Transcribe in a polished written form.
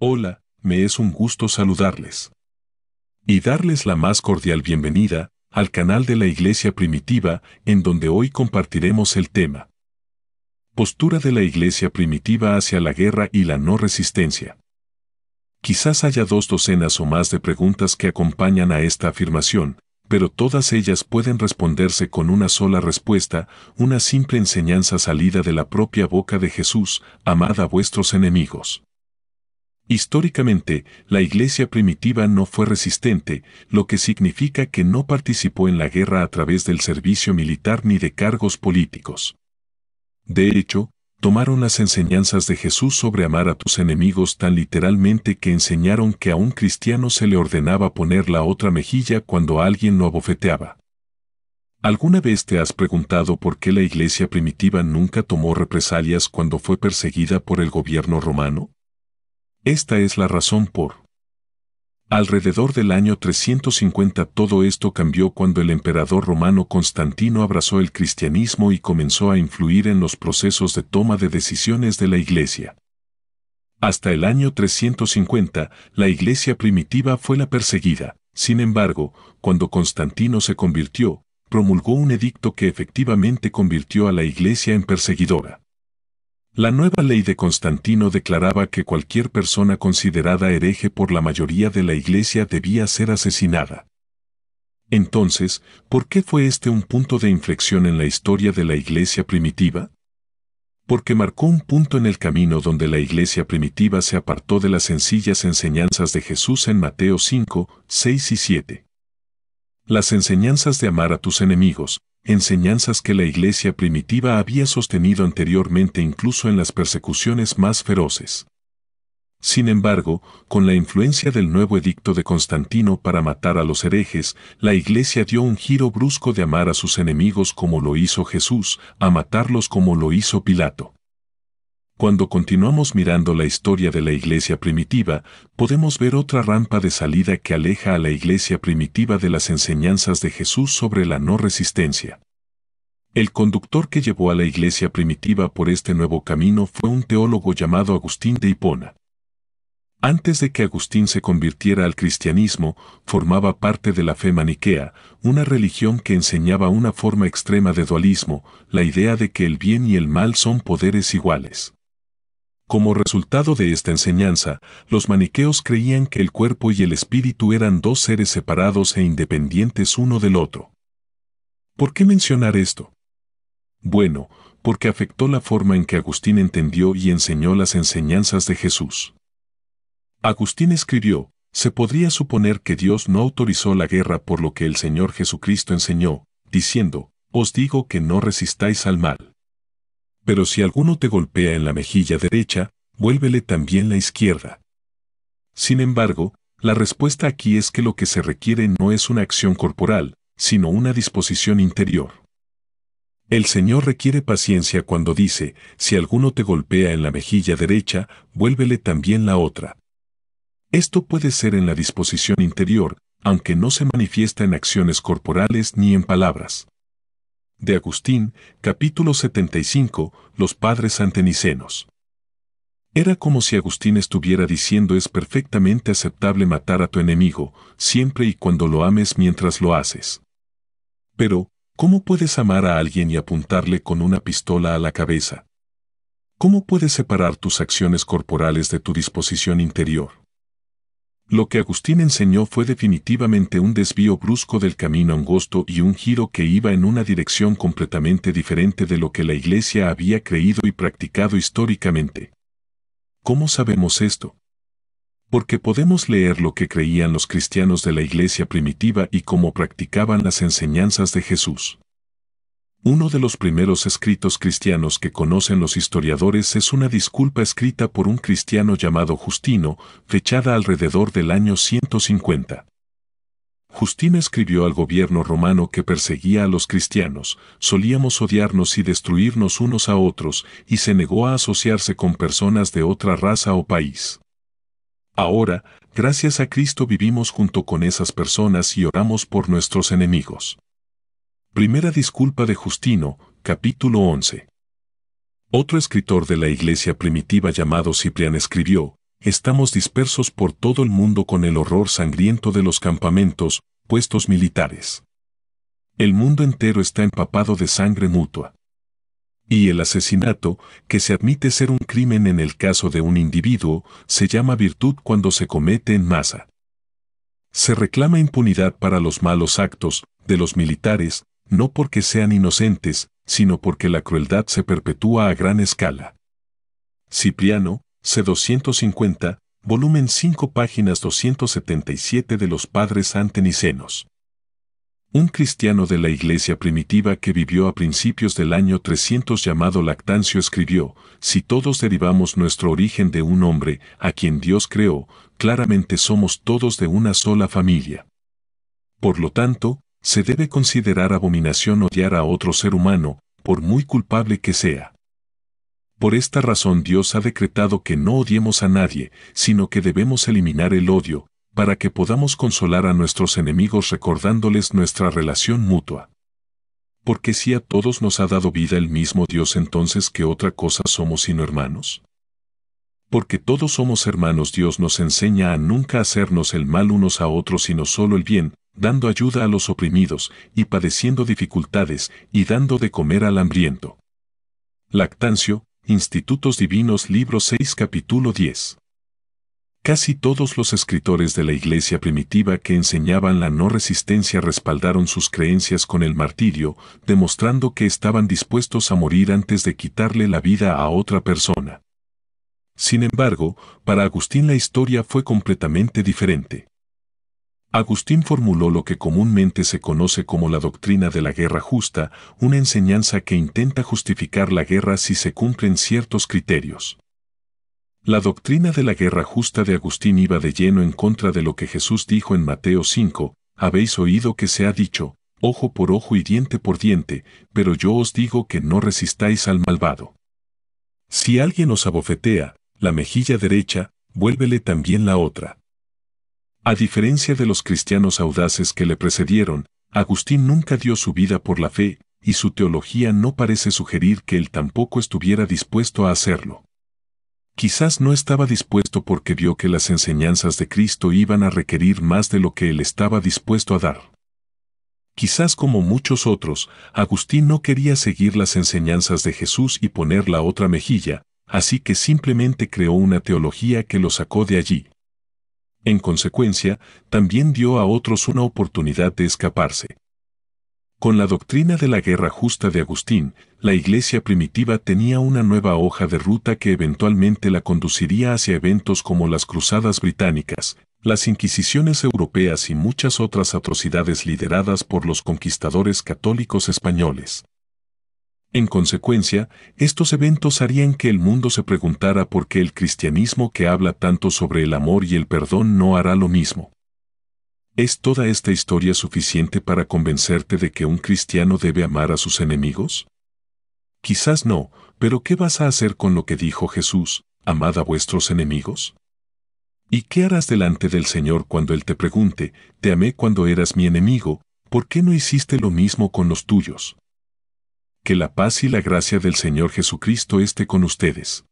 Hola, me es un gusto saludarles. Y darles la más cordial bienvenida al canal de la Iglesia Primitiva, en donde hoy compartiremos el tema: postura de la Iglesia Primitiva hacia la guerra y la no resistencia. Quizás haya 2 docenas o más de preguntas que acompañan a esta afirmación, pero todas ellas pueden responderse con una sola respuesta, una simple enseñanza salida de la propia boca de Jesús: amad a vuestros enemigos. Históricamente, la Iglesia primitiva no fue resistente, lo que significa que no participó en la guerra a través del servicio militar ni de cargos políticos. De hecho, tomaron las enseñanzas de Jesús sobre amar a tus enemigos tan literalmente que enseñaron que a un cristiano se le ordenaba poner la otra mejilla cuando alguien lo abofeteaba. ¿Alguna vez te has preguntado por qué la Iglesia primitiva nunca tomó represalias cuando fue perseguida por el gobierno romano? Esta es la razón por. Alrededor del año 350 todo esto cambió cuando el emperador romano Constantino abrazó el cristianismo y comenzó a influir en los procesos de toma de decisiones de la Iglesia. Hasta el año 350, la Iglesia primitiva fue la perseguida. Sin embargo, cuando Constantino se convirtió, promulgó un edicto que efectivamente convirtió a la Iglesia en perseguidora. La nueva ley de Constantino declaraba que cualquier persona considerada hereje por la mayoría de la Iglesia debía ser asesinada. Entonces, ¿por qué fue este un punto de inflexión en la historia de la Iglesia primitiva? Porque marcó un punto en el camino donde la Iglesia primitiva se apartó de las sencillas enseñanzas de Jesús en Mateo 5, 6 y 7. Las enseñanzas de amar a tus enemigos, enseñanzas que la Iglesia primitiva había sostenido anteriormente incluso en las persecuciones más feroces. Sin embargo, con la influencia del nuevo edicto de Constantino para matar a los herejes, la Iglesia dio un giro brusco de amar a sus enemigos como lo hizo Jesús, a matarlos como lo hizo Pilato. Cuando continuamos mirando la historia de la Iglesia primitiva, podemos ver otra rampa de salida que aleja a la Iglesia primitiva de las enseñanzas de Jesús sobre la no resistencia. El conductor que llevó a la Iglesia primitiva por este nuevo camino fue un teólogo llamado Agustín de Hipona. Antes de que Agustín se convirtiera al cristianismo, formaba parte de la fe maniquea, una religión que enseñaba una forma extrema de dualismo, la idea de que el bien y el mal son poderes iguales. Como resultado de esta enseñanza, los maniqueos creían que el cuerpo y el espíritu eran dos seres separados e independientes uno del otro. ¿Por qué mencionar esto? Bueno, porque afectó la forma en que Agustín entendió y enseñó las enseñanzas de Jesús. Agustín escribió: se podría suponer que Dios no autorizó la guerra por lo que el Señor Jesucristo enseñó, diciendo: os digo que no resistáis al mal. Pero si alguno te golpea en la mejilla derecha, vuélvele también la izquierda. Sin embargo, la respuesta aquí es que lo que se requiere no es una acción corporal, sino una disposición interior. El Señor requiere paciencia cuando dice: si alguno te golpea en la mejilla derecha, vuélvele también la otra. Esto puede ser en la disposición interior, aunque no se manifiesta en acciones corporales ni en palabras. De Agustín, capítulo 75, los padres antenicenos. Era como si Agustín estuviera diciendo: es perfectamente aceptable matar a tu enemigo, siempre y cuando lo ames mientras lo haces. Pero, ¿cómo puedes amar a alguien y apuntarle con una pistola a la cabeza? ¿Cómo puedes separar tus acciones corporales de tu disposición interior? Lo que Agustín enseñó fue definitivamente un desvío brusco del camino angosto y un giro que iba en una dirección completamente diferente de lo que la Iglesia había creído y practicado históricamente. ¿Cómo sabemos esto? Porque podemos leer lo que creían los cristianos de la Iglesia primitiva y cómo practicaban las enseñanzas de Jesús. Uno de los primeros escritos cristianos que conocen los historiadores es una disculpa escrita por un cristiano llamado Justino, fechada alrededor del año 150. Justino escribió al gobierno romano que perseguía a los cristianos: solíamos odiarnos y destruirnos unos a otros, y se negó a asociarse con personas de otra raza o país. Ahora, gracias a Cristo vivimos junto con esas personas y oramos por nuestros enemigos. Primera disculpa de Justino, capítulo 11. Otro escritor de la Iglesia primitiva llamado Cipriano escribió: estamos dispersos por todo el mundo con el horror sangriento de los campamentos, puestos militares. El mundo entero está empapado de sangre mutua. Y el asesinato, que se admite ser un crimen en el caso de un individuo, se llama virtud cuando se comete en masa. Se reclama impunidad para los malos actos de los militares, no porque sean inocentes, sino porque la crueldad se perpetúa a gran escala. Cipriano, C. 250, volumen 5, páginas 277 de los Padres Antenicenos. Un cristiano de la iglesia primitiva que vivió a principios del año 300 llamado Lactancio escribió: si todos derivamos nuestro origen de un hombre a quien Dios creó, claramente somos todos de una sola familia. Por lo tanto, se debe considerar abominación odiar a otro ser humano, por muy culpable que sea. Por esta razón Dios ha decretado que no odiemos a nadie, sino que debemos eliminar el odio, para que podamos consolar a nuestros enemigos recordándoles nuestra relación mutua. Porque si a todos nos ha dado vida el mismo Dios, entonces ¿qué otra cosa somos sino hermanos? Porque todos somos hermanos, Dios nos enseña a nunca hacernos el mal unos a otros sino solo el bien, dando ayuda a los oprimidos, y padeciendo dificultades, y dando de comer al hambriento. Lactancio, Institutos Divinos, libro 6, capítulo 10. Casi todos los escritores de la iglesia primitiva que enseñaban la no resistencia respaldaron sus creencias con el martirio, demostrando que estaban dispuestos a morir antes de quitarle la vida a otra persona. Sin embargo, para Agustín la historia fue completamente diferente. Agustín formuló lo que comúnmente se conoce como la doctrina de la guerra justa, una enseñanza que intenta justificar la guerra si se cumplen ciertos criterios. La doctrina de la guerra justa de Agustín iba de lleno en contra de lo que Jesús dijo en Mateo 5, habéis oído que se ha dicho, ojo por ojo y diente por diente, pero yo os digo que no resistáis al malvado. Si alguien os abofetea la mejilla derecha, vuélvele también la otra. A diferencia de los cristianos audaces que le precedieron, Agustín nunca dio su vida por la fe, y su teología no parece sugerir que él tampoco estuviera dispuesto a hacerlo. Quizás no estaba dispuesto porque vio que las enseñanzas de Cristo iban a requerir más de lo que él estaba dispuesto a dar. Quizás como muchos otros, Agustín no quería seguir las enseñanzas de Jesús y poner la otra mejilla, así que simplemente creó una teología que lo sacó de allí. En consecuencia, también dio a otros una oportunidad de escaparse. Con la doctrina de la guerra justa de Agustín, la iglesia primitiva tenía una nueva hoja de ruta que eventualmente la conduciría hacia eventos como las cruzadas británicas, las inquisiciones europeas y muchas otras atrocidades lideradas por los conquistadores católicos españoles. En consecuencia, estos eventos harían que el mundo se preguntara por qué el cristianismo que habla tanto sobre el amor y el perdón no hará lo mismo. ¿Es toda esta historia suficiente para convencerte de que un cristiano debe amar a sus enemigos? Quizás no, pero ¿qué vas a hacer con lo que dijo Jesús, amad a vuestros enemigos? ¿Y qué harás delante del Señor cuando Él te pregunte, te amé cuando eras mi enemigo, ¿por qué no hiciste lo mismo con los tuyos? Que la paz y la gracia del Señor Jesucristo esté con ustedes.